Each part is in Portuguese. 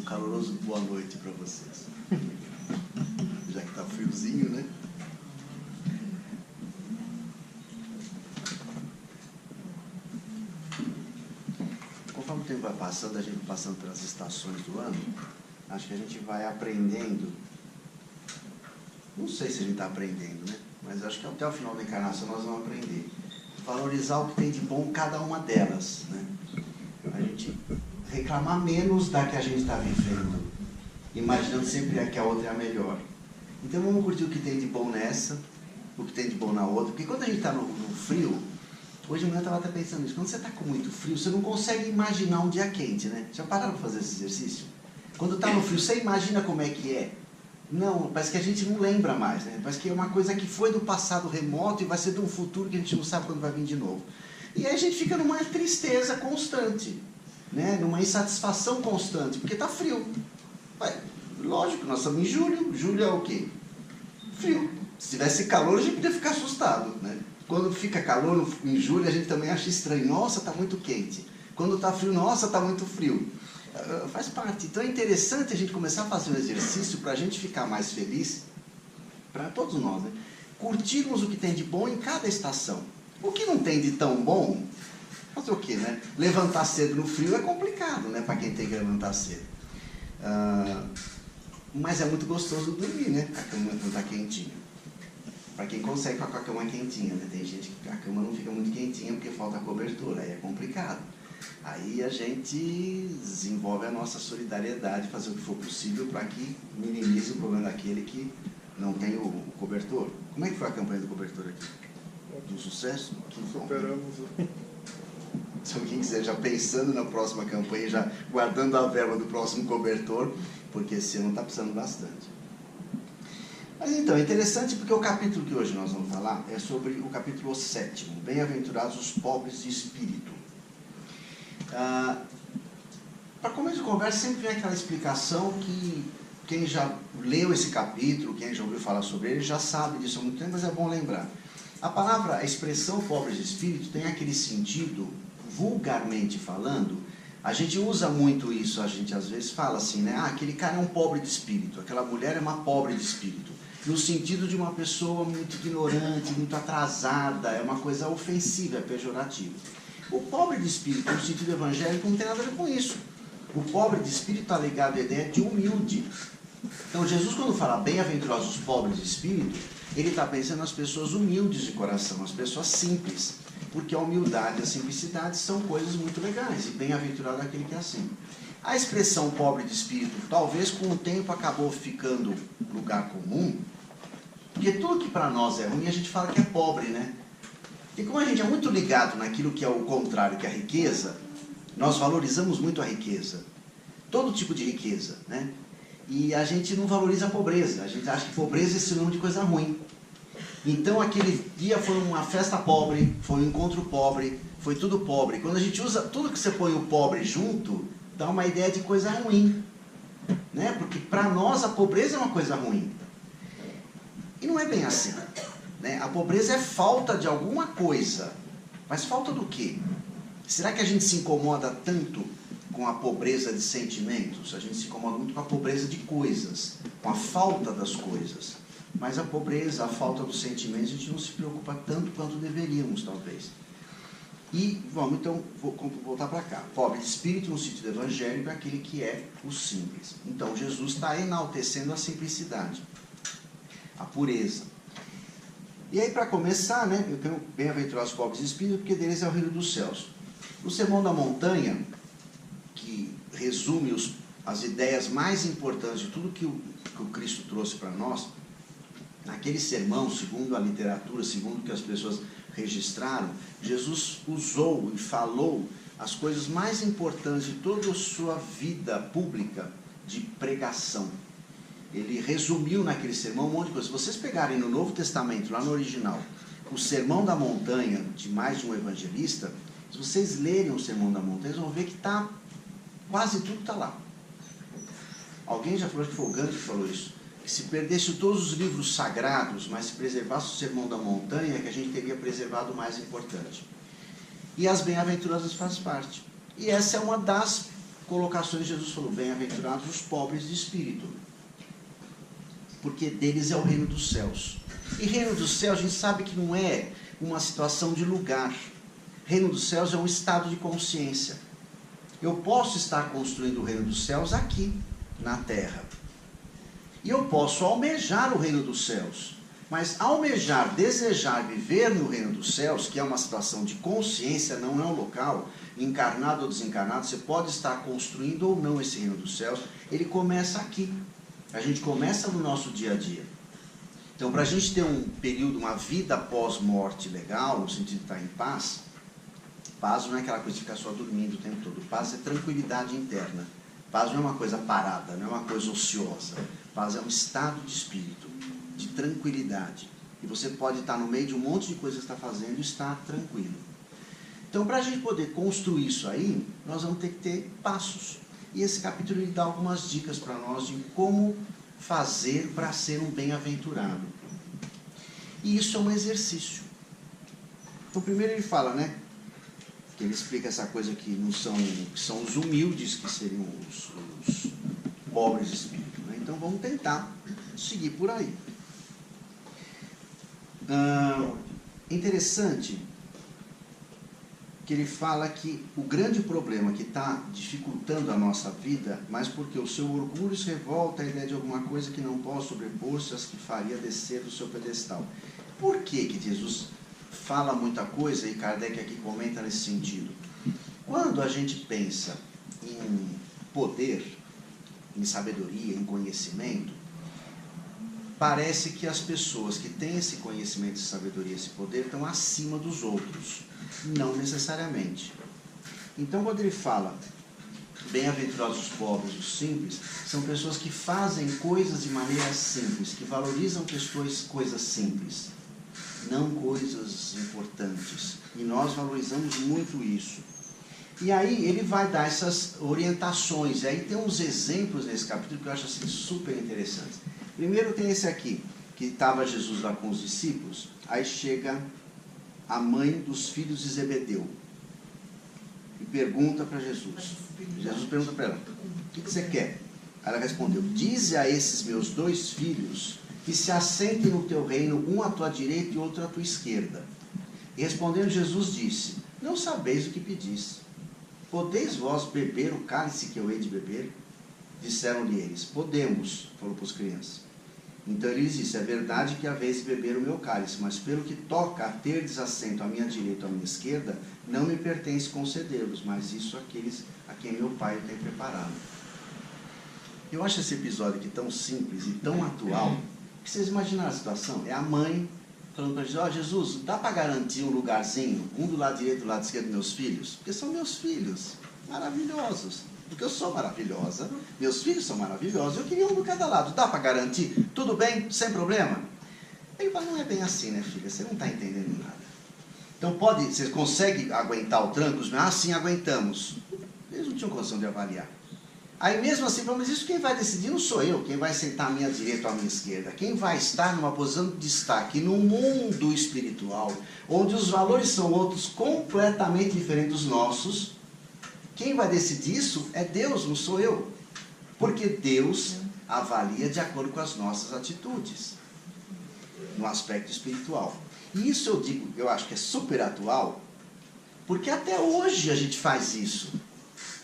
caloroso boa noite para vocês. Já que está friozinho, né? Conforme o tempo vai passando, a gente passando pelas estações do ano, acho que a gente vai aprendendo. Não sei se a gente está aprendendo, né? Mas acho que até o final da encarnação nós vamos aprender. Valorizar o que tem de bom em cada uma delas, né? A gente reclamar menos da que a gente está vivendo, imaginando sempre que a outra é a melhor. Então vamos curtir o que tem de bom nessa, o que tem de bom na outra, porque quando a gente está no frio, hoje de manhã eu estava até pensando nisso, quando você está com muito frio, você não consegue imaginar um dia quente, né? Já pararam para fazer esse exercício? Quando está no frio, você imagina como é que é? Não, parece que a gente não lembra mais, né? Parece que é uma coisa que foi do passado remoto e vai ser de um futuro que a gente não sabe quando vai vir de novo. E aí a gente fica numa tristeza constante, né? Numa insatisfação constante, porque está frio. Lógico, nós estamos em julho. Julho é o quê? Frio. Se tivesse calor, a gente podia ficar assustado, né? Quando fica calor em julho, a gente também acha estranho. Nossa, está muito quente. Quando está frio, nossa, está muito frio. Faz parte. Então é interessante a gente começar a fazer um exercício para a gente ficar mais feliz, para todos nós, né? Curtirmos o que tem de bom em cada estação. O que não tem de tão bom, fazer o quê, né? Levantar cedo no frio é complicado, né? Para quem tem que levantar cedo. Mas é muito gostoso dormir, né? A cama não está quentinha. Para quem consegue ficar com a cama quentinha, né? Tem gente que a cama não fica muito quentinha porque falta cobertura, aí é complicado. Aí a gente desenvolve a nossa solidariedade, fazer o que for possível para que minimize o problema daquele que não tem o cobertor. Como é que foi a campanha do cobertor aqui? Um sucesso? Superamos. Se alguém quiser, já pensando na próxima campanha, já guardando a verba do próximo cobertor, porque esse ano está precisando bastante. Mas então, é interessante porque o capítulo que hoje nós vamos falar é sobre o capítulo 7, Bem-aventurados os pobres de espírito. Para começo de conversa, sempre vem aquela explicação que quem já leu esse capítulo, quem já ouviu falar sobre ele, já sabe disso há muito tempo, mas é bom lembrar. A expressão pobres de espírito tem aquele sentido, vulgarmente falando, a gente usa muito isso, a gente às vezes fala assim, né? Aquele cara é um pobre de espírito, aquela mulher é uma pobre de espírito. No sentido de uma pessoa muito ignorante, muito atrasada, é uma coisa ofensiva, é pejorativa. O pobre de espírito, no sentido evangélico, não tem nada a ver com isso. O pobre de espírito está ligado à ideia de humilde. Então, Jesus, quando fala bem-aventurados os pobres de espírito, ele está pensando nas pessoas humildes de coração, nas pessoas simples. Porque a humildade e a simplicidade são coisas muito legais. E bem-aventurado é aquele que é assim. A expressão pobre de espírito, talvez com o tempo acabou ficando lugar comum, porque tudo que para nós é ruim, a gente fala que é pobre, né? E como a gente é muito ligado naquilo que é o contrário, que é a riqueza, nós valorizamos muito a riqueza. Todo tipo de riqueza, né? E a gente não valoriza a pobreza. A gente acha que pobreza é sinônimo de coisa ruim. Então aquele dia foi uma festa pobre, foi um encontro pobre, foi tudo pobre. Quando a gente usa tudo que você põe o pobre junto, dá uma ideia de coisa ruim, né? Porque para nós a pobreza é uma coisa ruim. E não é bem assim, né? A pobreza é falta de alguma coisa. Mas falta do quê? Será que a gente se incomoda tanto com a pobreza de sentimentos? A gente se incomoda muito com a pobreza de coisas, com a falta das coisas. Mas a pobreza, a falta dos sentimentos, a gente não se preocupa tanto quanto deveríamos, talvez. E vamos então voltar para cá. Pobre de espírito, no sentido evangélico, é aquele que é o simples. Então Jesus está enaltecendo a simplicidade, a pureza. E aí, para começar, né, eu tenho bem-aventurados os pobres de espírito, porque deles é o reino dos céus. O Sermão da Montanha, que resume as ideias mais importantes de tudo que o Cristo trouxe para nós, naquele sermão, segundo a literatura, segundo o que as pessoas registraram, Jesus usou e falou as coisas mais importantes de toda a sua vida pública de pregação. Ele resumiu naquele sermão um monte de coisa. Se vocês pegarem no Novo Testamento, lá no original, o Sermão da Montanha, de mais de um evangelista, se vocês lerem o Sermão da Montanha, vocês vão ver que quase tudo está lá. Alguém já falou, acho que foi o Gandhi que falou isso, que se perdesse todos os livros sagrados, mas se preservasse o Sermão da Montanha, é que a gente teria preservado o mais importante. E as bem-aventuranças faz parte. E essa é uma das colocações Jesus falou, bem-aventurados os pobres de espírito, porque deles é o reino dos céus. E reino dos céus a gente sabe que não é uma situação de lugar. Reino dos céus é um estado de consciência. Eu posso estar construindo o reino dos céus aqui, na terra. E eu posso almejar o reino dos céus. Mas almejar, desejar viver no reino dos céus, que é uma situação de consciência, não é um local, encarnado ou desencarnado, você pode estar construindo ou não esse reino dos céus, ele começa aqui. A gente começa no nosso dia a dia. Então, para a gente ter um período, uma vida pós-morte legal, no sentido de estar em paz, paz não é aquela coisa de ficar só dormindo o tempo todo. Paz é tranquilidade interna. Paz não é uma coisa parada, não é uma coisa ociosa. Paz é um estado de espírito, de tranquilidade. E você pode estar no meio de um monte de coisa que você está fazendo e estar tranquilo. Então, para a gente poder construir isso aí, nós vamos ter que ter passos. E esse capítulo ele dá algumas dicas para nós de como fazer para ser um bem-aventurado. E isso é um exercício. Então, primeiro ele fala, né? Que ele explica essa coisa que não são, que são os humildes, que seriam os pobres de espírito. Né? Então, vamos tentar seguir por aí. Interessante que ele fala que o grande problema que está dificultando a nossa vida, mas porque o seu orgulho se revolta à ideia de alguma coisa que não pode sobrepor-se às que faria descer do seu pedestal. Por que Jesus fala muita coisa, e Kardec aqui comenta nesse sentido? Quando a gente pensa em poder, em sabedoria, em conhecimento, parece que as pessoas que têm esse conhecimento, essa sabedoria, esse poder, estão acima dos outros. Não necessariamente. Então, quando ele fala bem-aventurados os pobres, os simples, são pessoas que fazem coisas de maneira simples, que valorizam coisas simples, não coisas importantes. E nós valorizamos muito isso. E aí ele vai dar essas orientações. E aí tem uns exemplos nesse capítulo que eu acho assim, super interessantes. Primeiro tem esse aqui, que estava Jesus lá com os discípulos, aí chega a mãe dos filhos de Zebedeu e pergunta para Jesus. Jesus pergunta para ela, o que você quer? Ela respondeu, dize a esses meus 2 filhos que se assentem no teu reino, um à tua direita e outro à tua esquerda. E respondendo Jesus disse, não sabeis o que pedis. Podeis vós beber o cálice que eu hei de beber? Disseram-lhe eles, podemos, falou para as crianças. Então ele lhes disse, é verdade que haveis de beber o meu cálice, mas pelo que toca a terdes assento à minha direita ou à minha esquerda, não me pertence concedê-los, mas isso àqueles a quem meu Pai tem preparado. Eu acho esse episódio aqui tão simples e tão atual, que vocês imaginaram a situação? É a mãe falando para Jesus, Jesus, dá para garantir um lugarzinho, um do lado direito e do lado esquerdo dos meus filhos? Porque são meus filhos, maravilhosos. Porque eu sou maravilhosa, meus filhos são maravilhosos, eu queria um de cada lado, dá para garantir? Tudo bem? Sem problema? Ele fala, não é bem assim, né, filha? Você não está entendendo nada. Então, você consegue aguentar o tranco? Sim, aguentamos. Eles não tinham condição de avaliar. Aí mesmo assim, mas isso quem vai decidir não sou eu, quem vai sentar à minha direita ou à minha esquerda. Quem vai estar numa posição de destaque no mundo espiritual, onde os valores são outros completamente diferentes dos nossos, quem vai decidir isso é Deus, não sou eu. Porque Deus avalia de acordo com as nossas atitudes, no aspecto espiritual. E isso eu digo, eu acho que é super atual, porque até hoje a gente faz isso,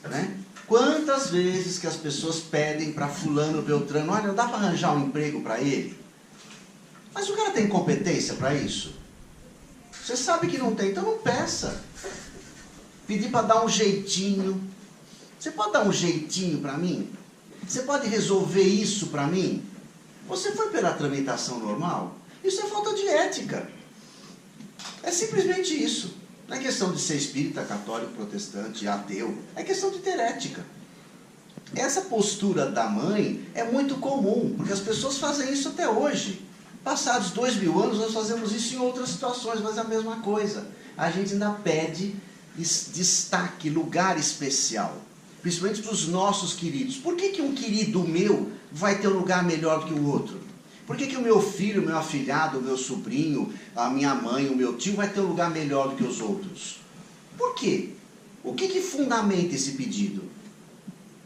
né? Quantas vezes que as pessoas pedem para fulano, beltrano, olha, não dá para arranjar um emprego para ele? Mas o cara tem competência para isso? Você sabe que não tem, então não peça. Pedir para dar um jeitinho. Você pode dar um jeitinho para mim? Você pode resolver isso para mim? Você foi pela tramitação normal? Isso é falta de ética. É simplesmente isso. Não é questão de ser espírita, católico, protestante, ateu. É questão de ter ética. Essa postura da mãe é muito comum, porque as pessoas fazem isso até hoje. Passados 2000 anos, nós fazemos isso em outras situações, mas é a mesma coisa. A gente ainda pede destaque, lugar especial, principalmente para os nossos queridos. Por que um querido meu vai ter um lugar melhor do que o outro? Por que o meu filho, o meu afilhado, o meu sobrinho, a minha mãe, o meu tio vai ter um lugar melhor do que os outros? Por quê? O que fundamenta esse pedido?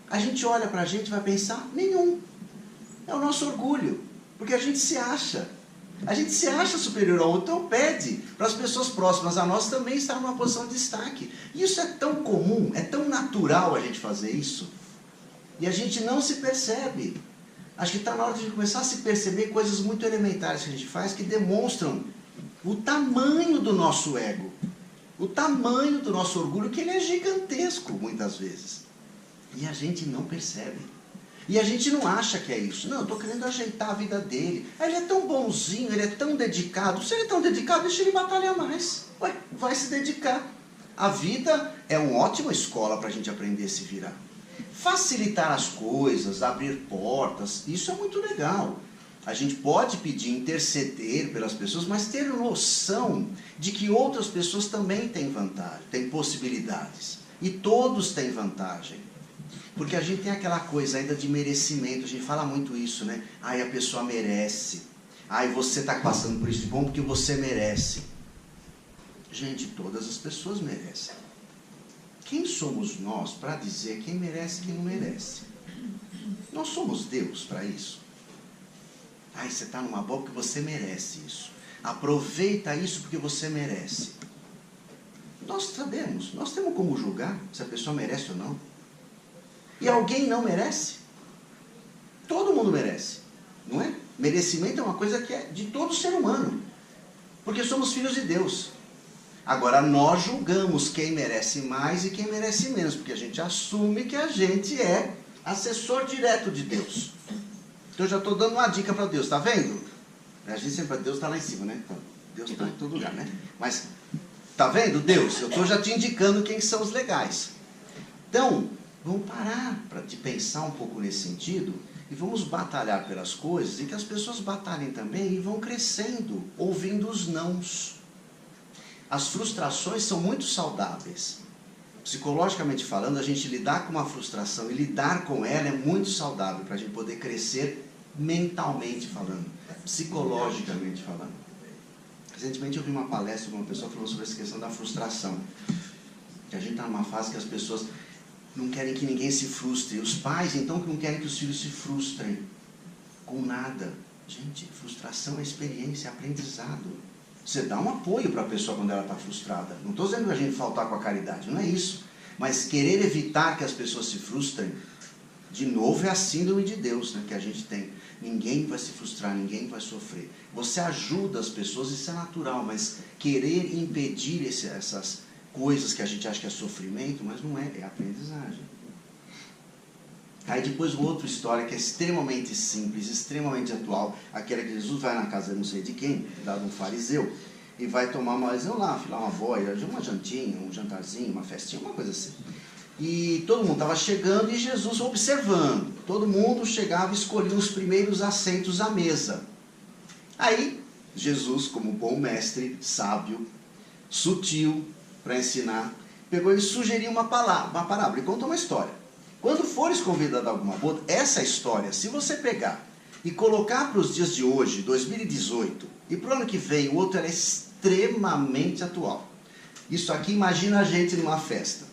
A gente olha para a gente e vai pensar, nenhum. É o nosso orgulho, porque a gente se acha. A gente se acha superior ao outro, então pede para as pessoas próximas a nós também estar numa posição de destaque. E isso é tão comum, é tão natural a gente fazer isso. E a gente não se percebe. Acho que está na hora de a gente começar a se perceber coisas muito elementares que a gente faz que demonstram o tamanho do nosso ego, o tamanho do nosso orgulho, que ele é gigantesco muitas vezes. E a gente não percebe. E a gente não acha que é isso. Não, eu estou querendo ajeitar a vida dele. Ele é tão bonzinho, ele é tão dedicado. Se ele é tão dedicado, deixa ele batalhar mais. Ué, vai se dedicar. A vida é uma ótima escola para a gente aprender a se virar. Facilitar as coisas, abrir portas, isso é muito legal. A gente pode pedir, interceder pelas pessoas, mas ter noção de que outras pessoas também têm vantagem, têm possibilidades. E todos têm vantagem. Porque a gente tem aquela coisa ainda de merecimento, a gente fala muito isso, né? Ai, a pessoa merece. Ai, você está passando por isso de bom porque você merece. Gente, todas as pessoas merecem. Quem somos nós para dizer quem merece e quem não merece? Nós somos Deus para isso. Ai, você está numa boa porque você merece isso. Aproveita isso porque você merece. Nós sabemos, nós temos como julgar se a pessoa merece ou não. E alguém não merece? Todo mundo merece, não é? Merecimento é uma coisa que é de todo ser humano, porque somos filhos de Deus. Agora, nós julgamos quem merece mais e quem merece menos, porque a gente assume que a gente é assessor direto de Deus. Então, eu já estou dando uma dica para Deus, está vendo? A gente sempre, Deus está lá em cima, né? Então, Deus está em todo lugar, né? Mas, está vendo, Deus? Eu estou já te indicando quem são os legais. Então, vamos parar de pensar um pouco nesse sentido e vamos batalhar pelas coisas e que as pessoas batalhem também e vão crescendo, ouvindo os nãos. As frustrações são muito saudáveis. Psicologicamente falando, a gente lidar com uma frustração e lidar com ela é muito saudável para a gente poder crescer mentalmente falando, psicologicamente falando. Recentemente eu vi uma palestra de uma pessoa falando sobre essa questão da frustração. Que a gente está numa fase que as pessoas não querem que ninguém se frustre. Os pais, então, que não querem que os filhos se frustrem com nada. Gente, frustração é experiência, é aprendizado. Você dá um apoio para a pessoa quando ela está frustrada. Não estou dizendo que a gente faltar com a caridade, não é isso. Mas querer evitar que as pessoas se frustrem, de novo, é a síndrome de Deus, né, que a gente tem. Ninguém vai se frustrar, ninguém vai sofrer. Você ajuda as pessoas, isso é natural, mas querer impedir essas coisas que a gente acha que é sofrimento, mas não é, é aprendizagem. Aí depois uma outra história que é extremamente simples, extremamente atual, aquela que Jesus vai na casa de não sei de quem, dado um fariseu, e vai tomar uma, lá, filar uma boia, uma jantinha, um jantarzinho, uma festinha, uma coisa assim. E todo mundo estava chegando e Jesus observando. Todo mundo chegava e escolhia os primeiros assentos à mesa. Aí, Jesus, como bom mestre, sábio, sutil, para ensinar, pegou e sugeriu uma parábola e contou uma história. Quando fores convidado a alguma boda, essa história, se você pegar e colocar para os dias de hoje, 2018, e para o ano que vem, o outro, ela é extremamente atual. Isso aqui, imagina a gente numa festa.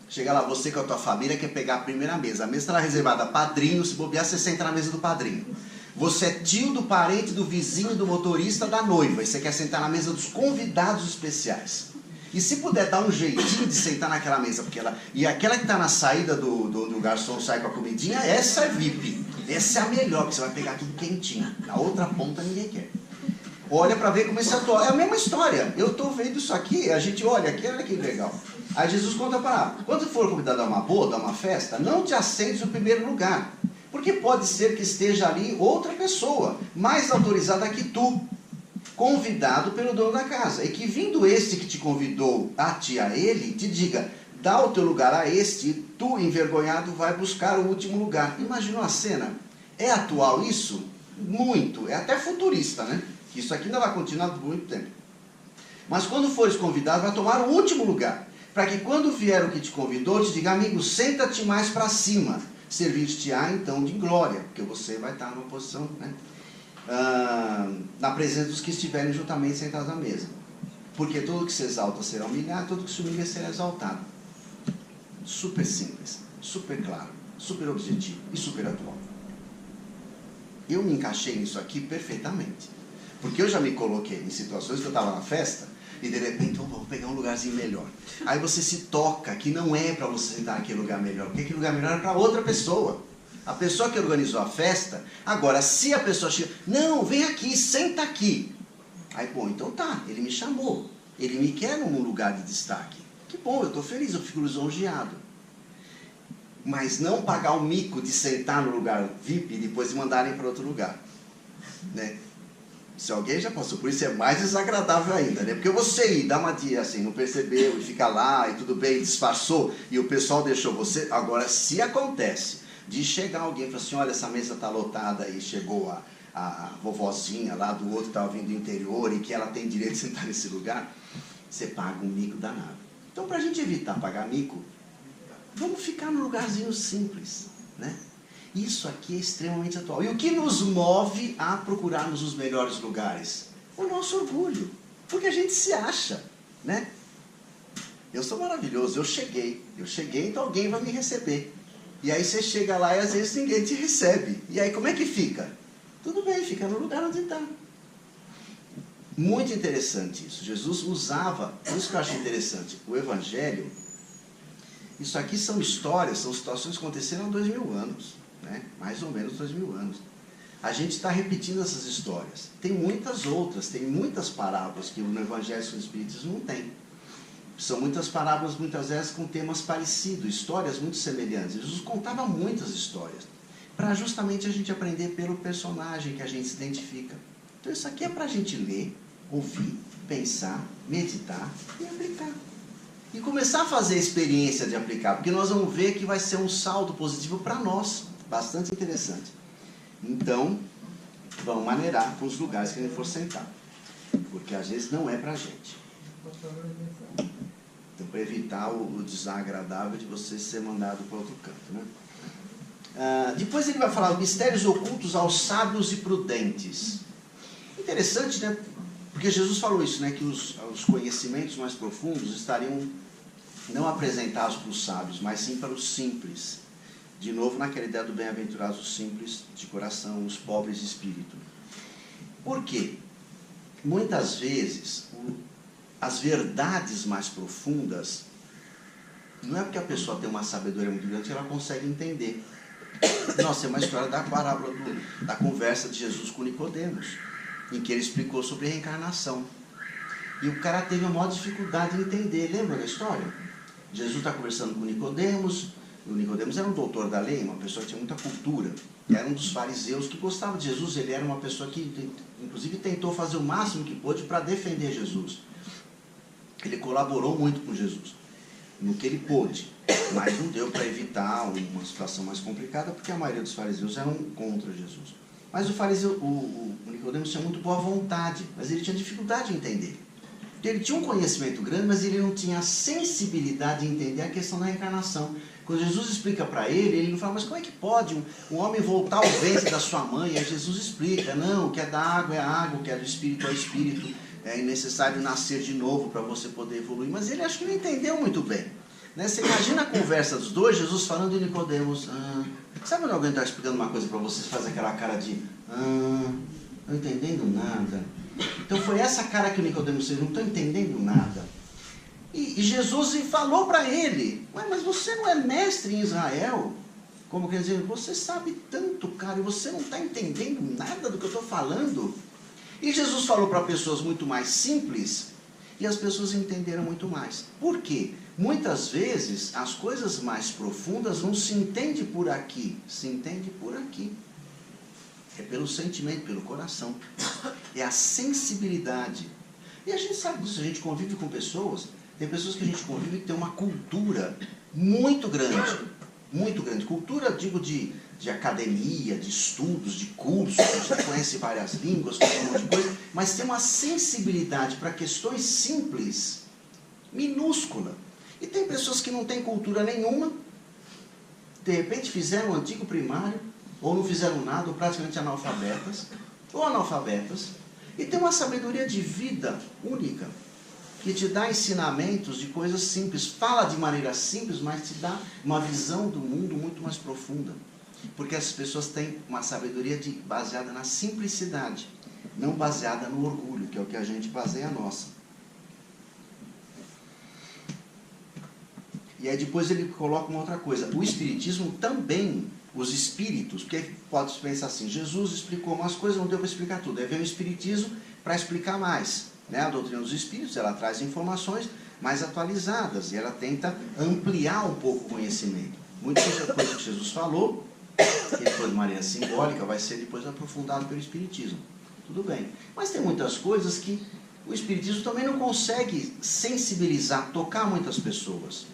Chega lá, você com a tua família quer pegar a primeira mesa. A mesa está reservada a padrinho, se bobear, você senta na mesa do padrinho. Você é tio do parente, do vizinho, do motorista, da noiva, e você quer sentar na mesa dos convidados especiais. E se puder dar um jeitinho de sentar naquela mesa, porque ela... E aquela que está na saída do garçom sai com a comidinha, essa é VIP. Essa é a melhor, porque você vai pegar tudo quentinho. Na outra ponta ninguém quer. Olha para ver como esse atual. É a mesma história. Eu estou vendo isso aqui, a gente olha aqui, olha que legal. Aí Jesus conta para quando for convidado a uma boda, a uma festa, não te assentes no primeiro lugar. Porque pode ser que esteja ali outra pessoa, mais autorizada que tu, convidado pelo dono da casa, e que vindo este que te convidou a ti, a ele, te diga, dá o teu lugar a este, e tu, envergonhado, vai buscar o último lugar. Imaginou a cena? É atual isso? Muito. É até futurista, né? Que isso aqui ainda vai continuar por muito tempo. Mas quando fores convidado, vai tomar o último lugar, para que quando vier o que te convidou, te diga, amigo, senta-te mais para cima, servir-te-á então de glória, porque você vai estar numa posição, né? Na presença dos que estiverem juntamente sentados à mesa. Porque todo que se exalta será humilhado, todo que se humilha será exaltado. Super simples, super claro, super objetivo e super atual. Eu me encaixei nisso aqui perfeitamente. Porque eu já me coloquei em situações que eu estava na festa e de repente, vou pegar um lugarzinho melhor. Aí você se toca que não é para você sentar naquele lugar melhor, porque aquele lugar melhor é para outra pessoa. A pessoa que organizou a festa, agora se a pessoa chega, não, vem aqui, senta aqui. Aí, bom, então tá, ele me chamou. Ele me quer num lugar de destaque. Que bom, eu estou feliz, eu fico lisonjeado. Mas não pagar o mico de sentar no lugar VIP e depois mandarem para outro lugar. Né? Se alguém já passou por isso, é mais desagradável ainda, né? Porque você ir, dá uma dia assim, não percebeu e fica lá e tudo bem, disfarçou e o pessoal deixou você. Agora, se acontece de chegar alguém e falar assim, olha, essa mesa está lotada e chegou a vovozinha lá do outro que estava vindo do interior e que ela tem direito de sentar nesse lugar, você paga um mico danado. Então, para a gente evitar pagar mico, vamos ficar num lugarzinho simples, né? Isso aqui é extremamente atual. E o que nos move a procurarmos os melhores lugares? O nosso orgulho. Porque a gente se acha, né? Eu sou maravilhoso, eu cheguei, então alguém vai me receber. E aí você chega lá e às vezes ninguém te recebe. E aí como é que fica? Tudo bem, fica no lugar onde está. Muito interessante isso. Jesus usava, isso que eu acho interessante, o Evangelho. Isso aqui são histórias, são situações que aconteceram há 2000 anos. Né? Mais ou menos 2000 anos. A gente está repetindo essas histórias. Tem muitas outras, tem muitas parábolas que no Evangelho dos Espíritos não tem. São muitas parábolas, muitas vezes, com temas parecidos, histórias muito semelhantes. Jesus contava muitas histórias, para justamente a gente aprender pelo personagem que a gente se identifica. Então isso aqui é para a gente ler, ouvir, pensar, meditar e aplicar. E começar a fazer a experiência de aplicar, porque nós vamos ver que vai ser um saldo positivo para nós. Bastante interessante. Então, vamos maneirar com os lugares que a gente for sentar. Porque às vezes não é pra gente. Então, para evitar o desagradável de você ser mandado para outro canto. Né? Depois ele vai falar mistérios ocultos aos sábios e prudentes. Interessante, né? Porque Jesus falou isso, né? Que os conhecimentos mais profundos estariam não apresentados para os sábios, mas sim para os simples. De novo, naquela ideia do bem-aventurados os simples de coração, os pobres de espírito. Por quê? Muitas vezes, as verdades mais profundas, não é porque a pessoa tem uma sabedoria muito grande que ela consegue entender. Nossa, é uma história da parábola da conversa de Jesus com Nicodemos, em que ele explicou sobre a reencarnação. E o cara teve a maior dificuldade de entender. Lembra da história? Jesus está conversando com Nicodemos. O Nicodemos era um doutor da lei, uma pessoa que tinha muita cultura. Era um dos fariseus que gostava de Jesus. Ele era uma pessoa que, inclusive, tentou fazer o máximo que pôde para defender Jesus. Ele colaborou muito com Jesus, no que ele pôde. Mas não deu para evitar uma situação mais complicada, porque a maioria dos fariseus eram contra Jesus. Mas o Nicodemos tinha muito boa vontade, mas ele tinha dificuldade de entender. Ele tinha um conhecimento grande, mas ele não tinha a sensibilidade de entender a questão da reencarnação. Quando Jesus explica para ele não fala, mas como é que pode um homem voltar ao ventre da sua mãe? Aí Jesus explica, não, o que é da água é água, o que é do espírito é espírito, é necessário nascer de novo para você poder evoluir. Mas ele acho que não entendeu muito bem. Né? Você imagina a conversa dos dois, Jesus falando de Nicodemos, sabe quando alguém está explicando uma coisa para você, faz aquela cara de, não entendendo nada. Então foi essa cara que o Nicodemos fez, não estou entendendo nada. E Jesus falou para ele, mas você não é mestre em Israel? Como quer dizer, você sabe tanto, cara, e você não está entendendo nada do que eu estou falando? E Jesus falou para pessoas muito mais simples, e as pessoas entenderam muito mais. Por quê? Muitas vezes, as coisas mais profundas não se entendem por aqui, se entende por aqui. É pelo sentimento, pelo coração. É a sensibilidade. E a gente sabe disso, a gente convive com pessoas, tem pessoas que a gente convive que tem uma cultura muito grande. Muito grande. Cultura, digo, de academia, de estudos, de cursos, já conhece várias línguas, conhece um monte de coisa, mas tem uma sensibilidade para questões simples, minúscula. E tem pessoas que não têm cultura nenhuma, de repente fizeram o antigo primário, ou não fizeram nada, ou praticamente analfabetas, e tem uma sabedoria de vida única. que te dá ensinamentos de coisas simples. Fala de maneira simples, mas te dá uma visão do mundo muito mais profunda. Porque essas pessoas têm uma sabedoria baseada na simplicidade, não baseada no orgulho, que é o que a gente baseia a nossa. E aí depois ele coloca uma outra coisa. O Espiritismo também, os espíritos, porque pode pensar assim, Jesus explicou umas coisas, não deu para explicar tudo. Aí vem o Espiritismo para explicar mais. Né? A doutrina dos espíritos, ela traz informações mais atualizadas e ela tenta ampliar um pouco o conhecimento. Muita coisa que Jesus falou, que foi de maneira simbólica, vai ser depois aprofundado pelo Espiritismo. Tudo bem. Mas tem muitas coisas que o Espiritismo também não consegue sensibilizar, tocar muitas pessoas.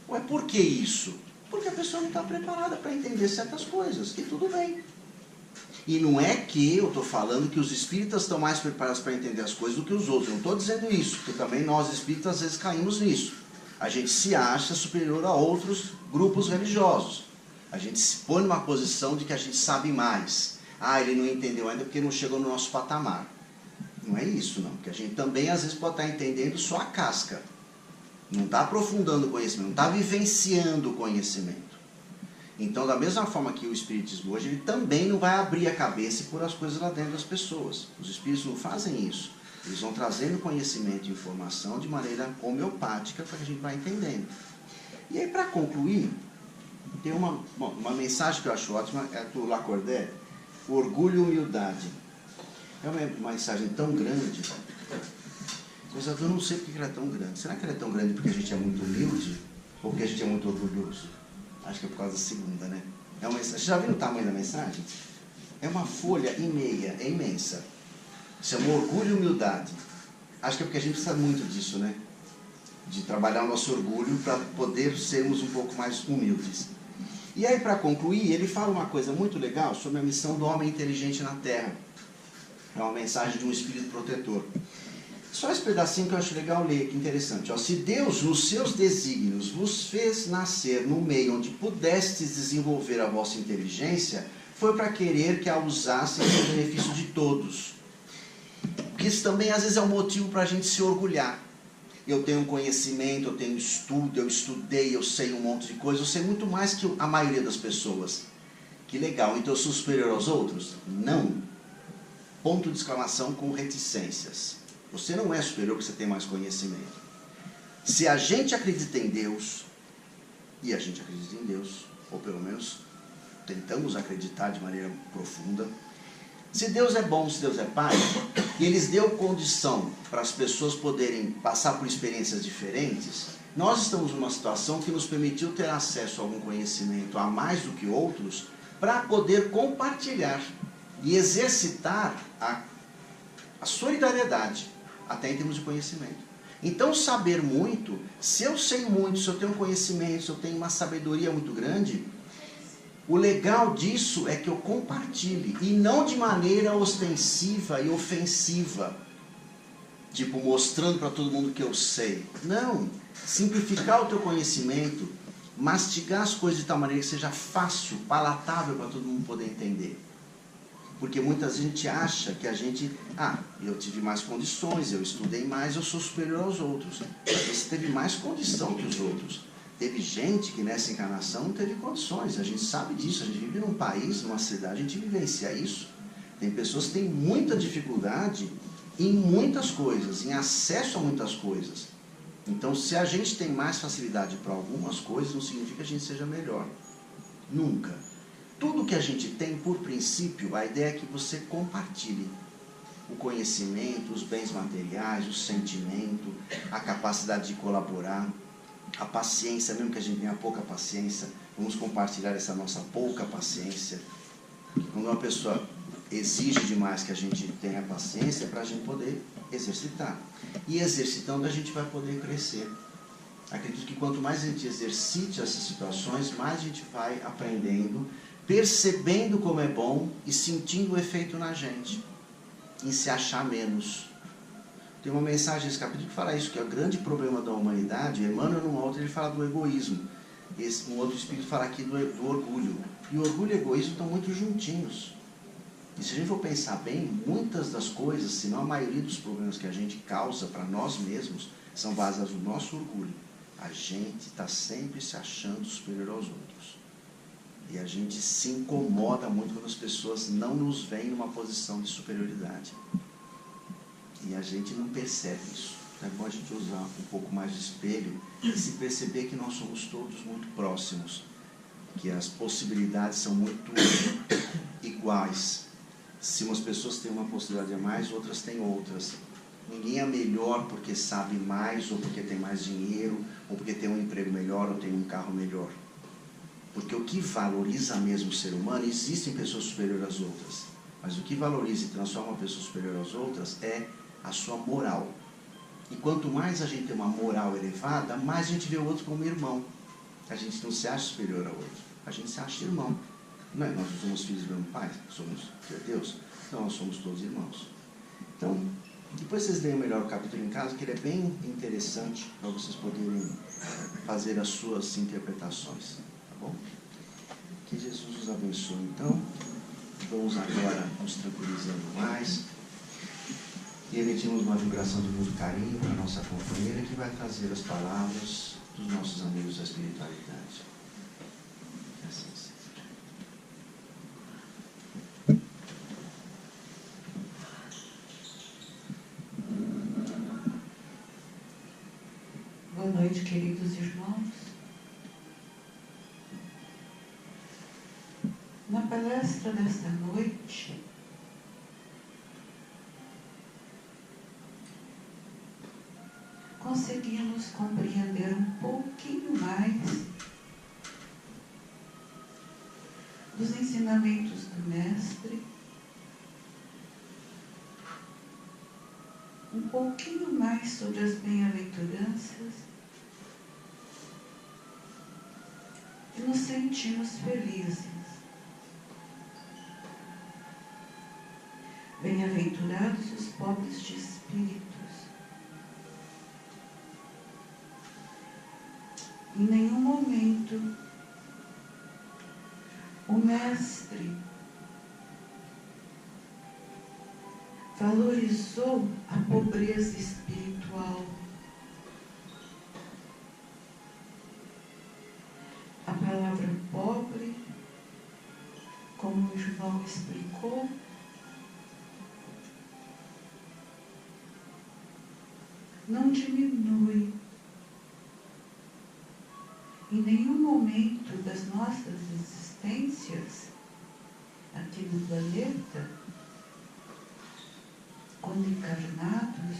Ué, por que isso? Porque a pessoa não está preparada para entender certas coisas, e tudo bem. E não é que eu estou falando que os espíritas estão mais preparados para entender as coisas do que os outros. Eu não estou dizendo isso, porque também nós espíritas às vezes caímos nisso. A gente se acha superior a outros grupos religiosos. A gente se põe numa posição de que a gente sabe mais. Ah, ele não entendeu ainda porque não chegou no nosso patamar. Não é isso, não. Porque a gente também às vezes pode estar entendendo só a casca. Não está aprofundando o conhecimento, não está vivenciando o conhecimento. Então, da mesma forma que o Espiritismo hoje, ele também não vai abrir a cabeça e pôr as coisas lá dentro das pessoas. Os Espíritos não fazem isso. Eles vão trazendo conhecimento e informação de maneira homeopática para que a gente vá entendendo. E aí, para concluir, tem uma mensagem que eu acho ótima, é do Lacordaire, orgulho e humildade. É uma mensagem tão grande, mas eu não sei porque ela é tão grande. Será que ela é tão grande porque a gente é muito humilde ou porque a gente é muito orgulhoso? Acho que é por causa da segunda, né? É uma mensagem. Você já viu o tamanho da mensagem? É uma folha e meia, é imensa. Chama orgulho e humildade. Acho que é porque a gente precisa muito disso, né? De trabalhar o nosso orgulho para poder sermos um pouco mais humildes. E aí, para concluir, ele fala uma coisa muito legal sobre a missão do homem inteligente na Terra. É uma mensagem de um espírito protetor. Só esse pedacinho que eu acho legal ler, que interessante. Ó, se Deus, nos seus desígnios, vos fez nascer no meio onde pudestes desenvolver a vossa inteligência, foi para querer que a usassem em benefício de todos. Porque isso também, às vezes, é um motivo para a gente se orgulhar. Eu tenho conhecimento, eu tenho estudo, eu estudei, eu sei um monte de coisa, eu sei muito mais que a maioria das pessoas. Que legal, então eu sou superior aos outros? Não. Ponto de exclamação com reticências. Você não é superior porque você tem mais conhecimento. Se a gente acredita em Deus, e a gente acredita em Deus, ou pelo menos tentamos acreditar de maneira profunda, se Deus é bom, se Deus é Pai, e Ele deu condição para as pessoas poderem passar por experiências diferentes, nós estamos numa situação que nos permitiu ter acesso a algum conhecimento a mais do que outros, para poder compartilhar e exercitar a solidariedade, até em termos de conhecimento. Então, saber muito, se eu sei muito, se eu tenho conhecimento, se eu tenho uma sabedoria muito grande, o legal disso é que eu compartilhe, e não de maneira ostensiva e ofensiva, tipo mostrando para todo mundo que eu sei. Não, simplificar o teu conhecimento, mastigar as coisas de tal maneira que seja fácil, palatável para todo mundo poder entender. Porque muita gente acha que a gente, eu tive mais condições, eu estudei mais, eu sou superior aos outros. Mas você teve mais condição que os outros. Teve gente que nessa encarnação não teve condições, a gente sabe disso, a gente vive num país, numa cidade, a gente vivencia isso. Tem pessoas que têm muita dificuldade em muitas coisas, em acesso a muitas coisas. Então, se a gente tem mais facilidade para algumas coisas, não significa que a gente seja melhor. Nunca. Tudo que a gente tem, por princípio, a ideia é que você compartilhe o conhecimento, os bens materiais, o sentimento, a capacidade de colaborar, a paciência, mesmo que a gente tenha pouca paciência, vamos compartilhar essa nossa pouca paciência. Quando uma pessoa exige demais que a gente tenha paciência, é para a gente poder exercitar. E exercitando a gente vai poder crescer. Acredito que quanto mais a gente exercite essas situações, mais a gente vai aprendendo, percebendo como é bom e sentindo o efeito na gente, em se achar menos. Tem uma mensagem nesse capítulo que fala isso, que é o grande problema da humanidade. Emmanuel, numa outra, ele fala do egoísmo. Um outro espírito fala aqui do orgulho. E o orgulho e o egoísmo estão muito juntinhos. E se a gente for pensar bem, muitas das coisas, se não a maioria dos problemas que a gente causa para nós mesmos, são baseados no nosso orgulho. A gente está sempre se achando superior aos outros. E a gente se incomoda muito quando as pessoas não nos veem numa posição de superioridade. E a gente não percebe isso. É bom a gente usar um pouco mais de espelho e se perceber que nós somos todos muito próximos. Que as possibilidades são muito iguais. Se umas pessoas têm uma possibilidade a mais, outras têm outras. Ninguém é melhor porque sabe mais, ou porque tem mais dinheiro, ou porque tem um emprego melhor, ou tem um carro melhor. Porque o que valoriza mesmo o ser humano, existem pessoas superiores às outras, mas o que valoriza e transforma uma pessoa superior às outras é a sua moral. E quanto mais a gente tem uma moral elevada, mais a gente vê o outro como irmão. A gente não se acha superior ao outro, a gente se acha irmão. Não é? Nós não somos filhos do mesmo pai, somos de Deus. Então nós somos todos irmãos. Então, depois vocês leiam melhor o capítulo em casa, que ele é bem interessante para vocês poderem fazer as suas interpretações. Tá bom? Que Jesus os abençoe. Então, vamos agora nos tranquilizando mais. E emitimos uma vibração de muito carinho para a nossa companheira, que vai trazer as palavras dos nossos amigos da espiritualidade. Que assim seja. Boa noite, queridos irmãos. Na palestra desta noite, conseguimos compreender um pouquinho mais dos ensinamentos do Mestre, um pouquinho mais sobre as bem-aventuranças, e nos sentimos felizes. Bem-aventurados os pobres de espíritos. Em nenhum momento o Mestre valorizou a pobreza espiritual. A palavra pobre, como o João explicou, não diminui em nenhum momento das nossas existências aqui no planeta, quando encarnados,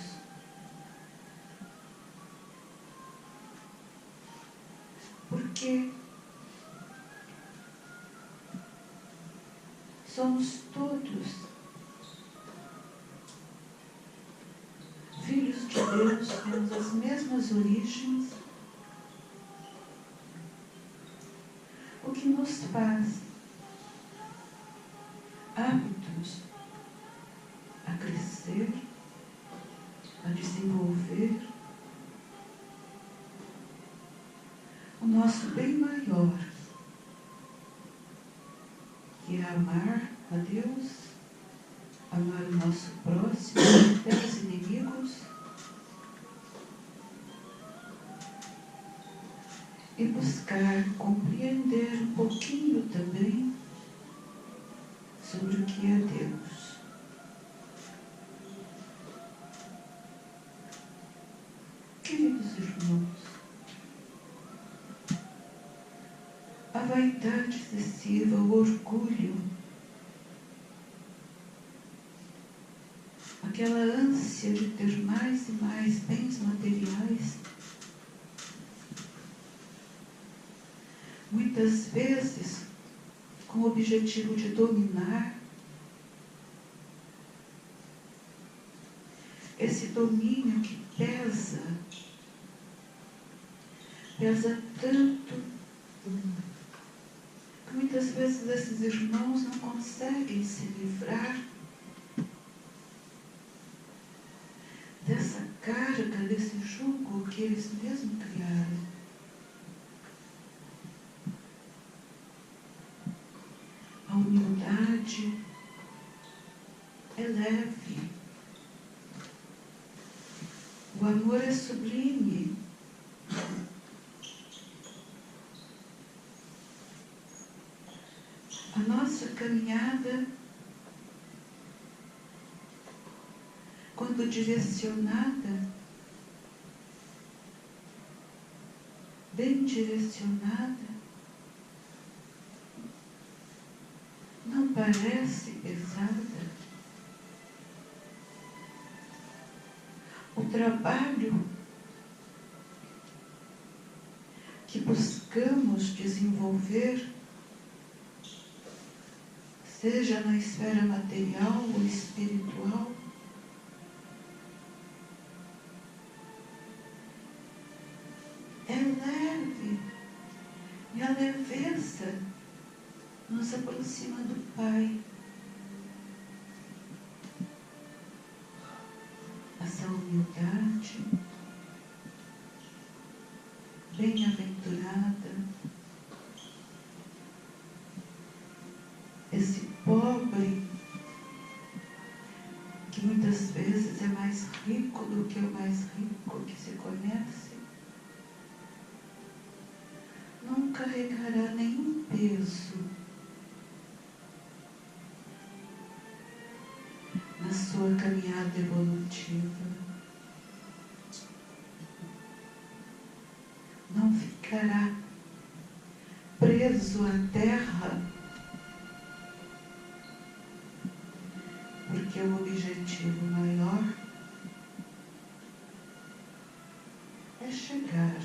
porque somos todos filhos de Deus, temos as mesmas origens, o que nos faz aptos a crescer, a desenvolver o nosso bem maior, que é amar a Deus, amar o nosso próximo, até os inimigos, e buscar compreender um pouquinho também sobre o que é Deus. Queridos irmãos, a vaidade excessiva, o orgulho, aquela ânsia de ter mais e mais bens materiais, muitas vezes com o objetivo de dominar, esse domínio que pesa tanto, que muitas vezes esses irmãos não conseguem se livrar dessa carga, desse jugo que eles mesmos criaram. A humildade, amor é sublime. A nossa caminhada, quando direcionada, bem direcionada, não parece pesada. O trabalho que buscamos desenvolver, seja na esfera material ou espiritual, é leve, e a leveza nos aproxima do Pai. Essa humildade bem-aventurada, esse pobre que muitas vezes é mais rico do que o mais rico que se conhece, não carregará nenhum peso na sua caminhada evolutiva. Não ficará preso à terra, porque o objetivo maior é chegar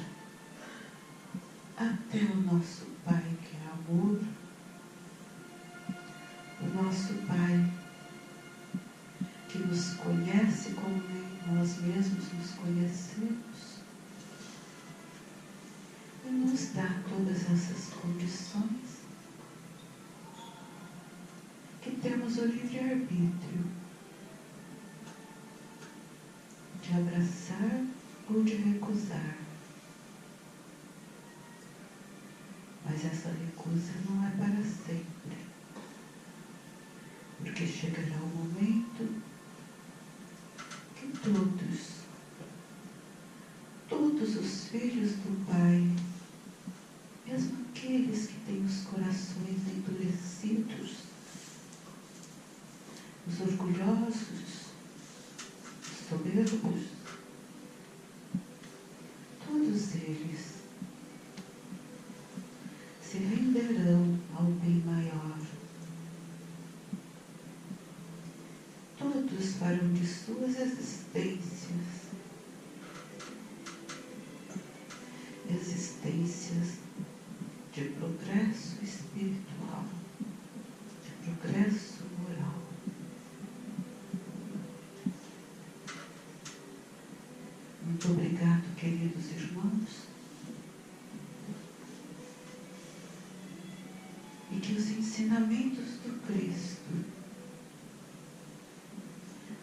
até o nosso Pai, que é amor, o nosso Pai que nos conhece como nem nós mesmos nos conhecemos e nos dá todas essas condições que temos o livre-arbítrio de abraçar ou de recusar. Mas essa recusa não é para sempre, porque chegará o momento que todos os filhos do Pai, mesmo aqueles que têm os corações endurecidos, os orgulhosos, os soberbos, todos eles se renderão ao bem maior. Todos farão de suas existências de progresso espiritual, de progresso moral. Muito obrigado, queridos irmãos, e que os ensinamentos do Cristo,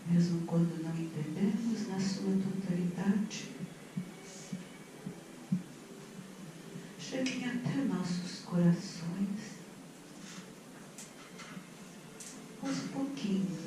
mesmo quando não entendemos na sua totalidade, cheguem até nossos corações, aos pouquinhos,